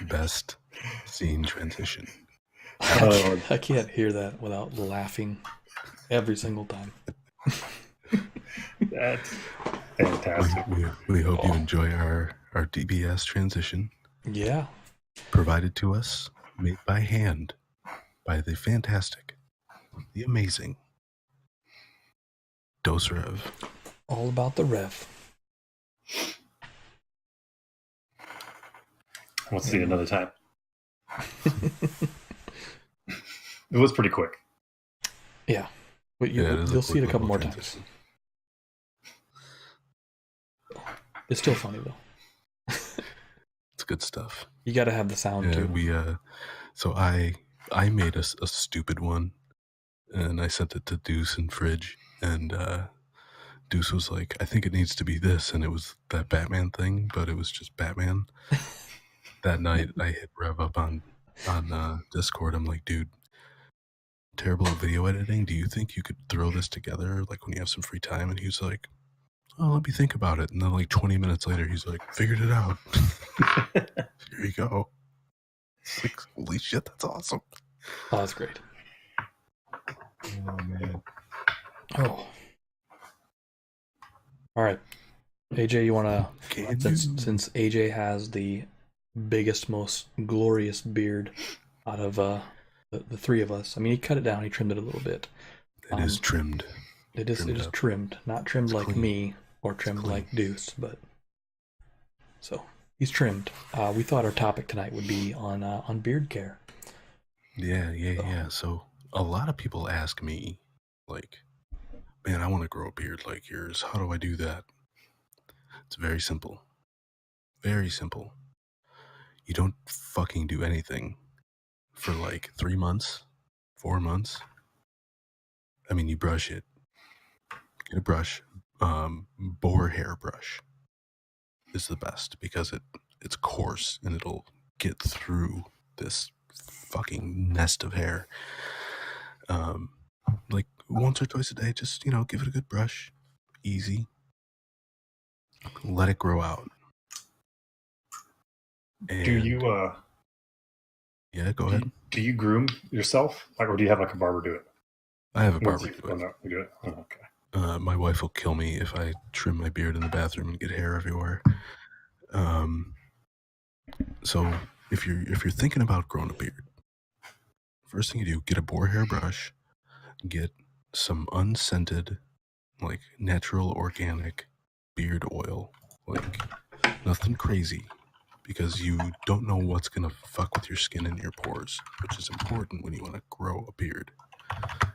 Best scene transition. I can't hear that without laughing every single time. That's fantastic. We hope you enjoy our DBS transition. Yeah. Provided to us, made by hand, by the fantastic, the amazing Dose Rev. All about the Rev. We'll see another time. It was pretty quick. Yeah. But you'll see it a couple more times. It's still funny though. It's good stuff. You got to have the sound too. So I made a stupid one, and I sent it to Deuce and Fridge, and Deuce was like, "I think it needs to be this," and it was that Batman thing, but it was just Batman. That night, I hit Rev up on Discord. I'm like, "Dude, terrible at video editing. Do you think you could throw this together, like when you have some free time?" And he was like, "Oh, let me think about it." And then like 20 minutes later, he's like, "Figured it out." Here you go. It's like, holy shit, that's awesome. Oh, that's great. Oh man. Oh. All right. AJ, you want to, since AJ has the biggest, most glorious beard out of the three of us. I mean, he cut it down, he trimmed it a little bit. It is trimmed. It is trimmed. Not trimmed like me or trimmed like Deuce, but so he's trimmed. We thought our topic tonight would be on beard care. Yeah. So a lot of people ask me, like, man, I want to grow a beard like yours. How do I do that? It's very simple. Very simple. You don't fucking do anything for like 3 months, 4 months. I mean, you brush it. Get a brush. Boar hair brush is the best because it's coarse and it'll get through this fucking nest of hair. Like once or twice a day, just, give it a good brush. Easy. Let it grow out. And do you yeah, go ahead. Do you groom yourself, or do you have like a barber do it? I have a barber do it. No, you do it. Oh, okay. My wife will kill me if I trim my beard in the bathroom and get hair everywhere. So if you're thinking about growing a beard, first thing you do, get a boar hair brush, get some unscented, like natural organic beard oil, like nothing crazy, because you don't know what's gonna fuck with your skin and your pores, which is important when you want to grow a beard.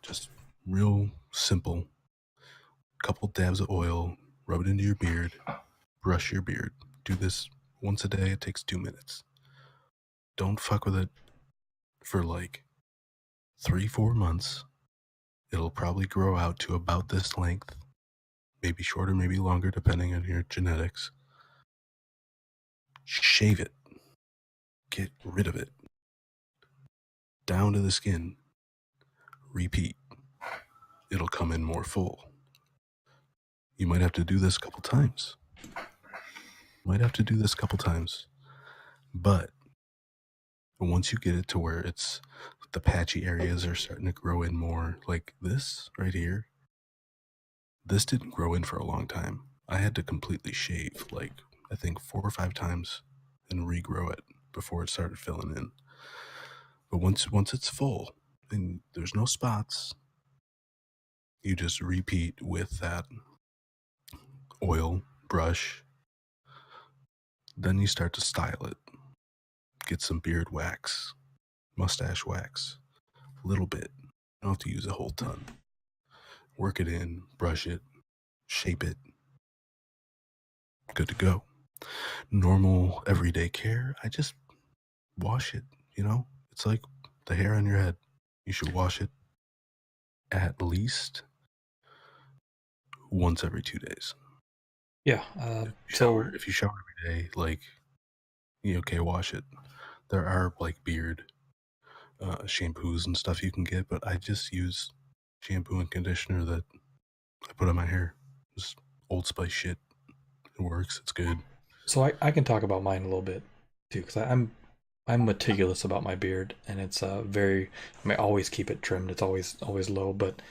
Just real simple. Couple dabs of oil, rub it into your beard, brush your beard. Do this once a day. It takes 2 minutes. Don't fuck with it for like 3-4 months. It'll probably grow out to about this length, maybe shorter, maybe longer, depending on your genetics. Shave it. Get rid of it. Down to the skin. Repeat. It'll come in more full. You might have to do this a couple times. But once you get it to where it's the patchy areas are starting to grow in more, like this right here, this didn't grow in for a long time. I had to completely shave, like, I think 4 or 5 times and regrow it before it started filling in. But once it's full and there's no spots, you just repeat with that oil brush. Then you start to style it. Get some beard wax, mustache wax, a little bit. You don't have to use a whole ton. Work it in, brush it, shape it. Good to go. Normal everyday care, I just wash it, It's like the hair on your head. You should wash it at least once every 2 days. Yeah. If you shower every day, like, okay, wash it. There are like beard shampoos and stuff you can get, but I just use shampoo and conditioner that I put on my hair. Just Old Spice shit. It works. It's good. So I can talk about mine a little bit too, because I'm meticulous about my beard, and it's very. I mean, I always keep it trimmed. It's always low, but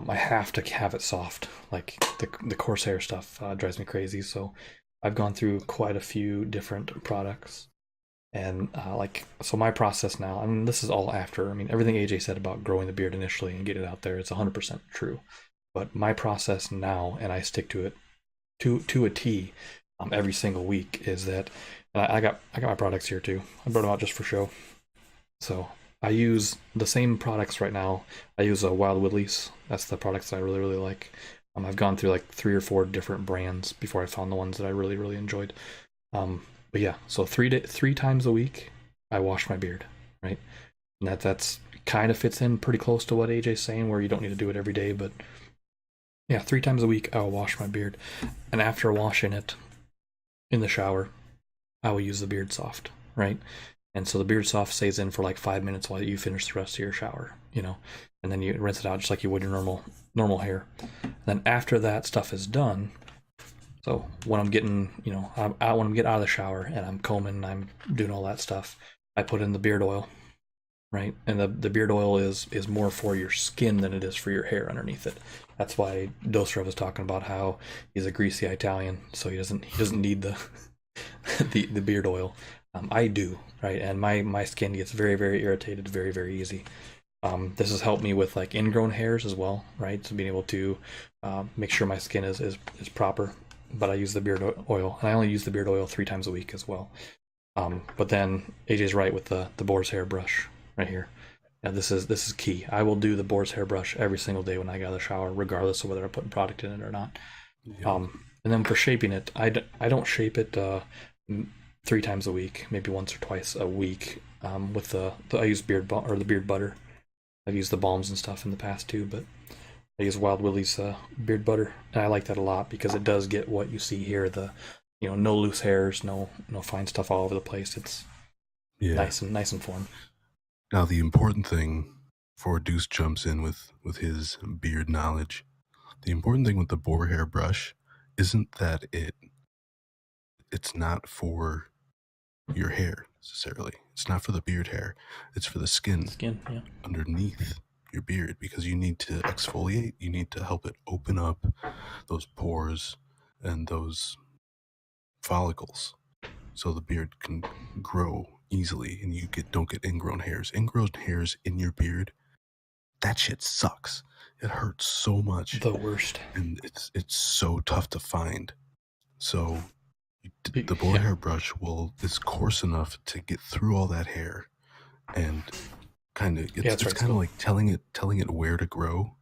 I have to have it soft. Like the coarse hair stuff drives me crazy. So I've gone through quite a few different products, and so my process now. I mean, this is all after. I mean, everything AJ said about growing the beard initially and getting it out there, it's 100% true. But my process now, and I stick to it to a T, every single week, is that. And I got my products here too. I brought them out just for show. So I use the same products right now. I use Wild Willies. That's the products that I really like. I've gone through like 3 or 4 different brands before I found the ones that I really enjoyed. But yeah, so 3 times a week I wash my beard, right? And that's kind of fits in pretty close to what AJ's saying, where you don't need to do it every day, but yeah, 3 times a week I'll wash my beard. And after washing it in the shower, I will use the Beard Soft, right? And so the Beard Soft stays in for like 5 minutes while you finish the rest of your shower, and then you rinse it out just like you would your normal hair. And then after that stuff is done, so when I'm getting, when I'm getting out of the shower and I'm combing and I'm doing all that stuff, I put in the beard oil, right? And the beard oil is more for your skin than it is for your hair underneath it. That's why Doser was talking about how he's a greasy Italian, so he doesn't need the the beard oil. I do, right? And my skin gets very irritated very easy. This has helped me with like ingrown hairs as well, right? So being able to make sure my skin is proper. But I use the beard oil, and I only use the beard oil 3 times a week as well. But then AJ's right with the boar's hair brush right here. Now this is key. I will do the boar's hair brush every single day when I get out of the shower, regardless of whether I'm putting product in it or not. Yeah. And then for shaping it, I don't shape it 3 times a week, maybe once or twice a week. With I use the beard butter. I've used the balms and stuff in the past too, but I use Wild Willie's beard butter, and I like that a lot because it does get what you see here, the no loose hairs, no fine stuff all over the place. It's nice and formed. Now the important thing, before Deuce jumps in with his beard knowledge, the important thing with the boar hair brush isn't that it's not for your hair necessarily. It's not for the beard hair. It's for the skin underneath your beard, because you need to exfoliate. You need to help it open up those pores and those follicles so the beard can grow easily and you don't get ingrown hairs. Ingrown hairs in your beard, that shit sucks. It hurts so much. The worst. And it's so tough to find. So the boar hair brush is coarse enough to get through all that hair, and kind of it's kind of like telling it where to grow,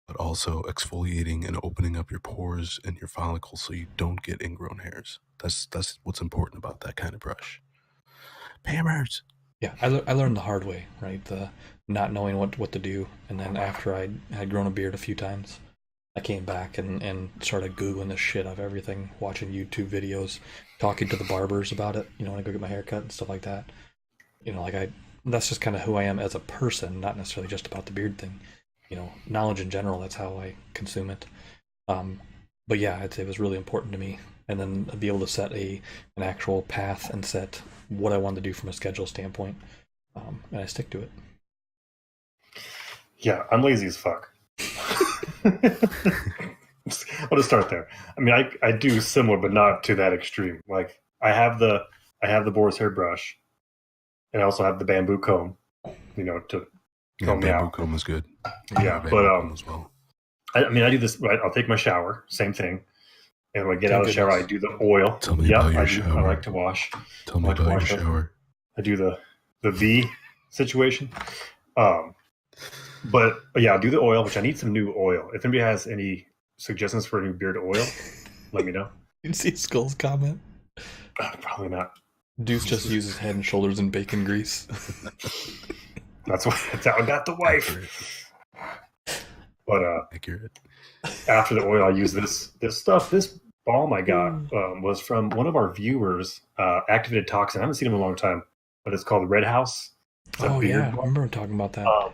but also exfoliating and opening up your pores and your follicles so you don't get ingrown hairs. That's what's important about that kind of brush. Pammers. Yeah, I learned the hard way, right? The not knowing what to do, and then after I had grown a beard a few times, I came back and started Googling the shit out of everything, watching YouTube videos, talking to the barbers about it, when I go get my hair cut and stuff like that. That's just kind of who I am as a person, not necessarily just about the beard thing. Knowledge in general, that's how I consume it. But yeah, I'd say it was really important to me. And then be able to set an actual path and set what I wanted to do from a schedule standpoint. And I stick to it. Yeah, I'm lazy as fuck. I'll just start there. I mean, I do similar, but not to that extreme. Like I have the boar's hair brush, and I also have the bamboo comb, to comb me out. Bamboo comb is good. Yeah, but as well. I do this right. I'll take my shower, same thing, and when I get out of the shower, I do the oil. Tell me about your shower. I like to wash. Tell me about your shower. I do the V situation. But yeah, I'll do the oil, which I need some new oil. If anybody has any suggestions for a new beard oil, let me know. You see Skull's comment? Probably not. Deuce just uses Head and Shoulders and bacon grease. That's how I got the wife. But accurate. After the oil, I use this stuff. This balm I got was from one of our viewers, Activated Toxin. I haven't seen him in a long time, but it's called Red House. I remember talking about that.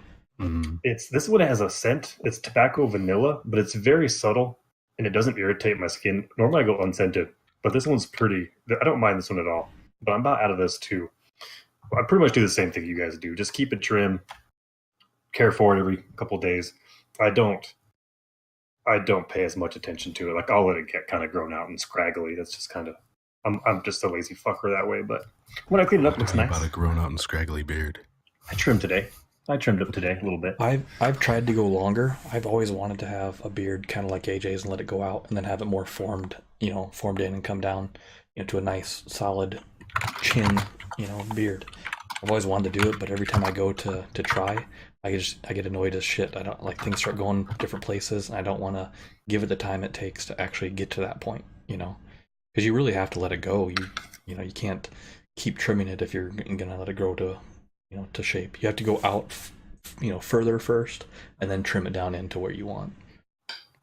This one has a scent. It's tobacco vanilla, but it's very subtle. and it doesn't irritate my skin. Normally I go unscented, but this one's pretty. I don't mind this one at all. But I'm about out of this too. I pretty much do the same thing you guys do. Just keep it trim, care for it every couple of days. I don't pay as much attention to it. Like I'll let it get kind of grown out and scraggly. That's just kind of. I'm just a lazy fucker that way. But when I clean it up, it looks nice. About a grown out and scraggly beard. I trimmed today. I trimmed up today a little bit. I've tried to go longer. I've always wanted to have a beard kind of like AJ's and let it go out and then have it more formed in and come down, to a nice solid chin, beard. I've always wanted to do it, but every time I go to try, I get annoyed as shit. I don't like things start going different places, and I don't want to give it the time it takes to actually get to that point, because you really have to let it go. You can't keep trimming it if you're gonna let it grow to shape. You have to go out, further first, and then trim it down into where you want.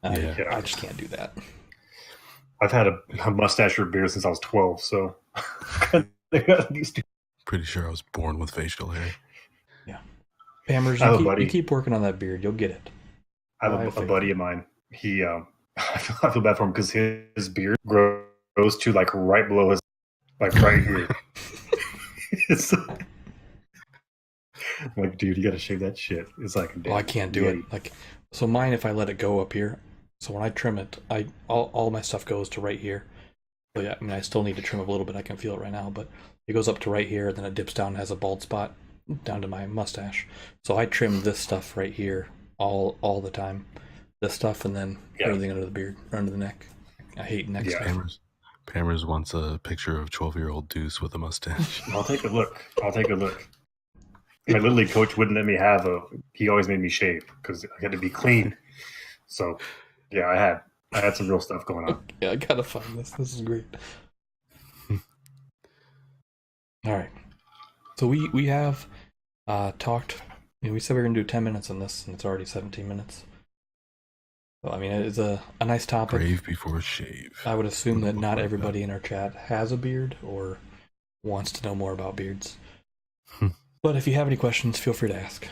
I just can't do that. I've had a mustache or beard since I was 12, so they got these two. Pretty sure I was born with facial hair. Yeah. Pammers, you keep working on that beard, you'll get it. I have a buddy of mine. He, I feel bad for him because his beard grows to like right below his, like right here. It's like, dude, you gotta shave that shit. It's like, I can't do it. Like, so mine, if I let it go up here, so when I trim it, all my stuff goes to right here. So yeah, I still need to trim up a little bit. I can feel it right now, but it goes up to right here, then it dips down and has a bald spot down to my mustache. So I trim this stuff right here all the time. This stuff, and then everything under the beard, or under the neck. I hate neck stuff. Pammers wants a picture of 12-year-old Deuce with a mustache. I'll take a look. My Little League coach wouldn't let me have he always made me shave because I had to be clean. So, yeah, I had some real stuff going on. Yeah, I gotta find this. This is great. All right. So we have talked. We said we were gonna do 10 minutes on this, and it's already 17 minutes. So it's a nice topic. Brave before shave. I would assume that not everybody in our chat has a beard or wants to know more about beards. But if you have any questions, feel free to ask.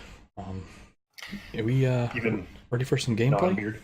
We even ready for some gameplay? Beard.